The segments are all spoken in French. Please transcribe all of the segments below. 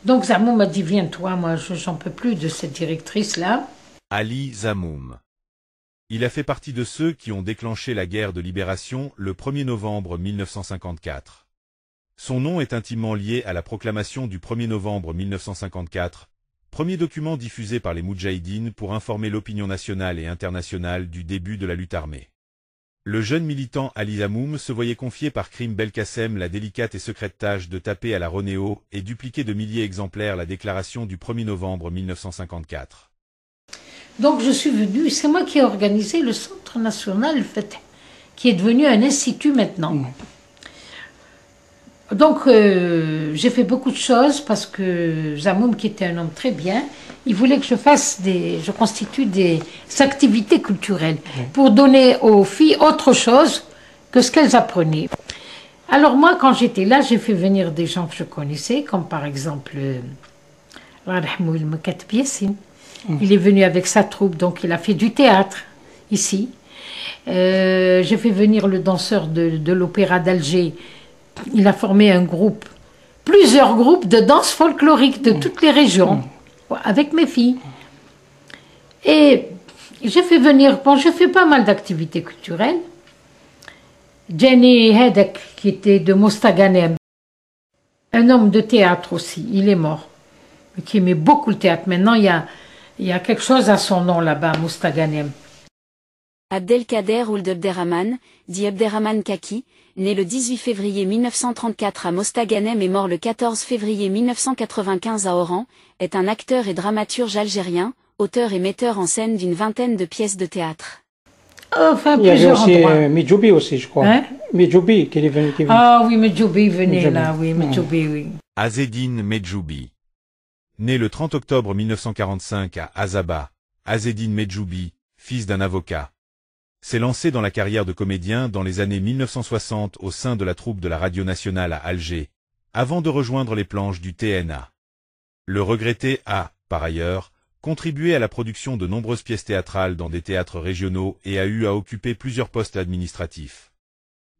Donc Zamoum m'a dit, viens-toi, moi j'en peux plus de cette directrice-là. Ali Zamoum. Il a fait partie de ceux qui ont déclenché la guerre de libération le 1er novembre 1954. Son nom est intimement lié à la proclamation du 1er novembre 1954, premier document diffusé par les Moudjahidines pour informer l'opinion nationale et internationale du début de la lutte armée. Le jeune militant Ali Zamoum se voyait confier par Krim Belkacem la délicate et secrète tâche de taper à la Ronéo et dupliquer de milliers d'exemplaires la déclaration du 1er novembre 1954. Donc je suis venue, c'est moi qui ai organisé le Centre National Fateh, qui est devenu un institut maintenant. Donc j'ai fait beaucoup de choses parce que Zamoum, qui était un homme très bien, il voulait que je constitue des activités culturelles pour donner aux filles autre chose que ce qu'elles apprenaient. Alors moi, quand j'étais là, j'ai fait venir des gens que je connaissais, comme par exemple il est venu avec sa troupe, donc il a fait du théâtre ici. J'ai fait venir le danseur de l'Opéra d'Alger. Il a formé un groupe, plusieurs groupes de danse folklorique de toutes les régions, avec mes filles. Et j'ai fait venir, bon, j'ai fait pas mal d'activités culturelles. Jenny Hedek, qui était de Mostaganem, un homme de théâtre aussi, il est mort, mais qui aimait beaucoup le théâtre. Maintenant, il y a quelque chose à son nom là-bas, Mostaganem. Abdelkader Ould Abderrahman, dit Abderrahman Kaki, né le 18 février 1934 à Mostaganem et mort le 14 février 1995 à Oran, est un acteur et dramaturge algérien, auteur et metteur en scène d'une vingtaine de pièces de théâtre. Enfin, il y avait aussi Medjoubi aussi, je crois. Hein? Medjoubi, qui est venu. Ah oui, Medjoubi venait là, oui, Medjoubi, oui. Azzedine Medjoubi. Né le 30 octobre 1945 à Azaba, Azzedine Medjoubi, fils d'un avocat, s'est lancé dans la carrière de comédien dans les années 1960 au sein de la troupe de la Radio Nationale à Alger, avant de rejoindre les planches du TNA. Le regretté a, par ailleurs, contribué à la production de nombreuses pièces théâtrales dans des théâtres régionaux et a eu à occuper plusieurs postes administratifs.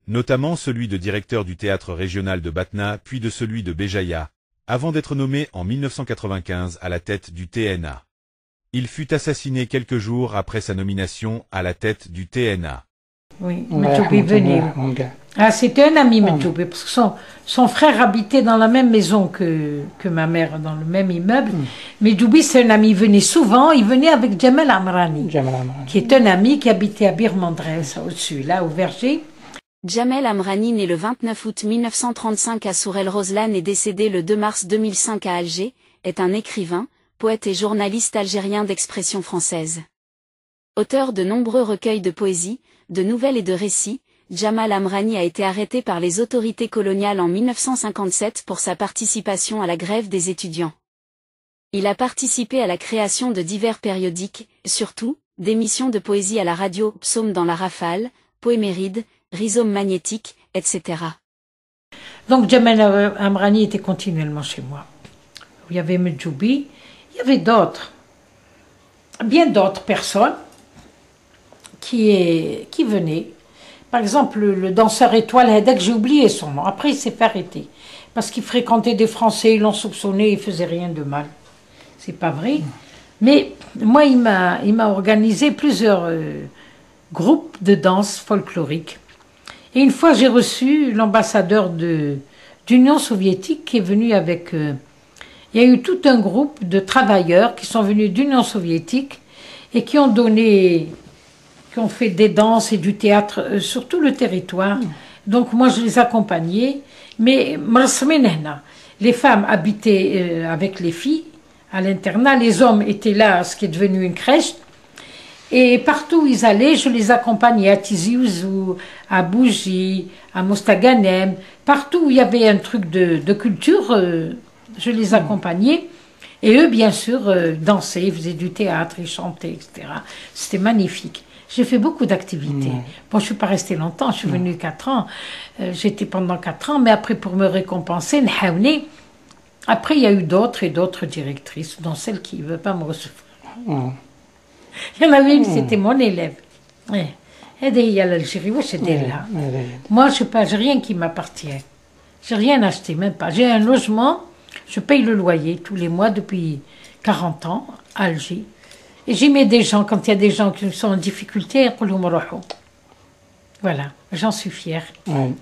Notamment celui de directeur du théâtre régional de Batna puis de celui de Béjaïa, avant d'être nommé en 1995 à la tête du TNA. Il fut assassiné quelques jours après sa nomination à la tête du TNA. Oui, Medjoubi venait. Ah, c'était un ami, Medjoubi, parce que son frère habitait dans la même maison que ma mère, dans le même immeuble. Medjoubi, c'est un ami, il venait souvent, il venait avec Djamel Amrani, qui est un ami qui habitait à Birmandresse, au-dessus, là, au Verger. Djamel Amrani, né le 29 août 1935 à Sourel Roslan et décédé le 2 mars 2005 à Alger, est un écrivain, poète et journaliste algérien d'expression française. Auteur de nombreux recueils de poésie, de nouvelles et de récits, Jamal Amrani a été arrêté par les autorités coloniales en 1957 pour sa participation à la grève des étudiants. Il a participé à la création de divers périodiques, surtout, d'émissions de poésie à la radio, Psaume dans la rafale, Poéméride, Rhizome magnétique, etc. Donc Jamal Amrani était continuellement chez moi. Il y avait Medjoubi, il y avait d'autres, bien d'autres personnes qui venaient. Par exemple, le danseur étoile Hedek, j'ai oublié son nom. Après, il s'est fait arrêter. Parce qu'il fréquentait des Français, ils l'ont soupçonné, il ne faisait rien de mal. C'est pas vrai. Mais moi, il m'a organisé plusieurs groupes de danse folklorique. Et une fois, j'ai reçu l'ambassadeur d'Union soviétique qui est venu avec... il y a eu tout un groupe de travailleurs qui sont venus d'Union soviétique et qui ont fait des danses et du théâtre sur tout le territoire. Donc moi, je les accompagnais. Mais les femmes habitaient avec les filles à l'internat. Les hommes étaient là, ce qui est devenu une crèche. Et partout où ils allaient, je les accompagnais à Tizi Ouzou, à Bougie, à Mostaganem. Partout où il y avait un truc de culture, je les accompagnais. Et eux, bien sûr, dansaient, ils faisaient du théâtre, ils chantaient, etc. C'était magnifique. J'ai fait beaucoup d'activités. Bon, je ne suis pas restée longtemps, je suis venue 4 ans. J'étais pendant 4 ans, mais après, pour me récompenser, après, il y a eu d'autres et d'autres directrices, dont celle qui ne veut pas me recevoir. Il y en avait une, c'était mon élève. Il y a l'Algérie, là. Moi, je n'ai rien qui m'appartient. Je n'ai rien acheté, même pas. J'ai un logement, je paye le loyer tous les mois depuis 40 ans à Alger. Et j'y mets des gens, quand il y a des gens qui sont en difficulté, voilà, j'en suis fière. Mon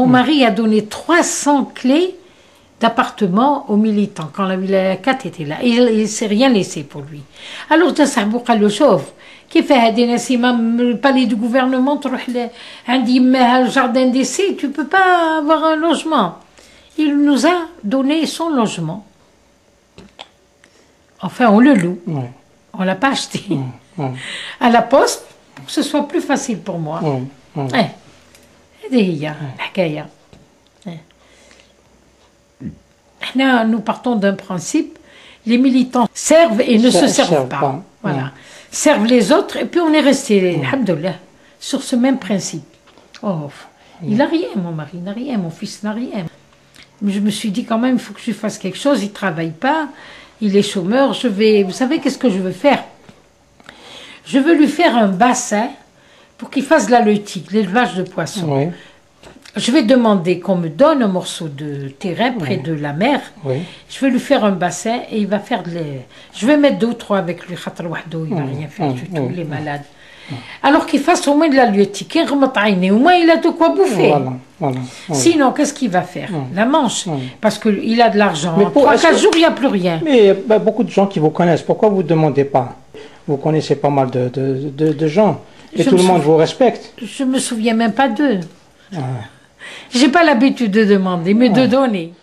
mari a donné 300 clés d'appartement aux militants quand la Wilaya 4 était là. Il ne s'est rien laissé pour lui. Alors, le chauve, qui fait le palais du gouvernement, le jardin d'essai, tu ne peux pas avoir un logement. Il nous a donné son logement. Enfin, on le loue. On ne l'a pas acheté. À la poste, pour que ce soit plus facile pour moi. Nous partons d'un principe, les militants servent et ne se servent pas. Voilà. Servent les autres et puis on est resté, alhamdoulilah, sur ce même principe. Oh, il n'a rien, mon mari n'a rien, mon fils n'a rien. Mais je me suis dit quand même, il faut que je fasse quelque chose, il ne travaille pas, il est chômeur, vous savez qu'est-ce que je veux faire? Je veux lui faire un bassin pour qu'il fasse de la leutique, l'élevage de poissons. Oui. Je vais demander qu'on me donne un morceau de terrain près de la mer. Oui. Je vais lui faire un bassin et il va faire je vais mettre 2 ou 3 avec lui. Il ne va rien faire du tout, il est malade. Alors qu'il fasse au moins de la leutique. Au moins il a de quoi bouffer. Voilà. Sinon, qu'est-ce qu'il va faire? La manche. Parce qu'il a de l'argent. 3-4 jours, il n'y a plus rien. Mais il y a beaucoup de gens qui vous connaissent. Pourquoi vous ne demandez pas? Vous connaissez pas mal de gens. Et tout le monde vous respecte. Je ne me souviens même pas d'eux. Je n'ai pas l'habitude de demander, mais de donner.